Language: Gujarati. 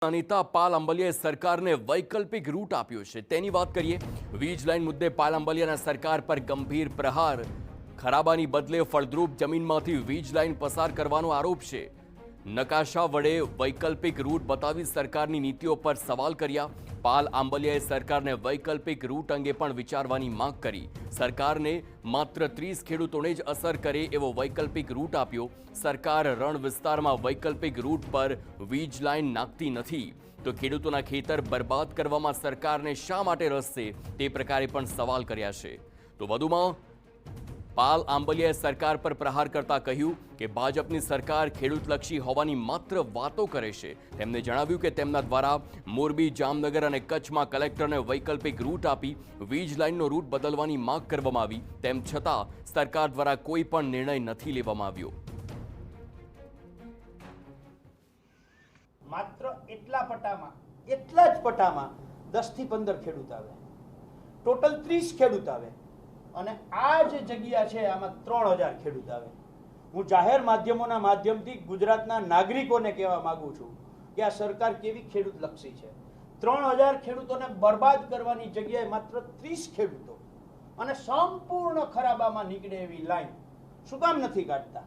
નેતા પાલ આંબલિયાએ સરકારને વૈકલ્પિક રૂટ આપ્યો છે તેની વાત કરીએ। વીજ લાઇન મુદ્દે પાલ આંબલિયાના સરકાર પર ગંભીર પ્રહાર। ખરાબાની બદલે ફળદ્રુપ જમીનમાંથી વીજ લાઇન પસાર કરવાનો આરોપ છે। નકાશા વડે વૈકલ્પિક રૂટ બતાવી સરકારની નીતિઓ પર સવાલ કર્યા। પાલ આંબલિયાએ સરકારને વૈકલ્પિક રૂટ અંગે પણ વિચારવાની માંગ કરી। સરકારને માત્ર 30 ખેડૂતોને જ અસર કરે એવો વૈકલ્પિક રૂટ આપ્યો। સરકાર રણ વિસ્તારમાં વૈકલ્પિક રૂટ પર વીજ લાઇન નાખતી નથી તો ખેડૂતોના ખેતર બરબાદ કરવામાં સરકારને શા માટે રસ છે તે પ્રકારે પણ સવાલ કર્યા છે। તો વધુમાં પાલ આંબલિયાએ સરકાર પર પ્રહાર કરતા કહ્યું કે ભાજપની સરકાર ખેડૂતલક્ષી હોવાની માત્ર વાતો કરે છે। તેમણે જણાવ્યું કે તેમના દ્વારા મોરબી, જામનગર અને કચ્છમાં કલેક્ટરને વૈકલ્પિક રૂટ આપી વીજ લાઇનનો રૂટ બદલવાની માંગ કરવામાં આવી। તેમ છતાં સરકાર દ્વારા કોઈ પણ નિર્ણય નથી લેવામાં આવ્યો। માત્ર એટલા જ પટામાં 10 થી 15 ખેડૂત આવે, ટોટલ 30 ખેડૂત આવે અને આ જે જગ્યા છે આમાં 3000 ખેડૂત આવે। હું જાહેર માધ્યમોના માધ્યમથી ગુજરાતના નાગરિકોને કહેવા માંગુ છું કે આ સરકાર કેવી ખેડૂત લક્ષી છે। 3000 ખેડૂતોને બરબાદ કરવાની જગ્યાએ માત્ર 30 ખેડૂતો અને સંપૂર્ણ ખરાબામાં નીકળે એવી લાઈન શું કામ નથી કાઢતા?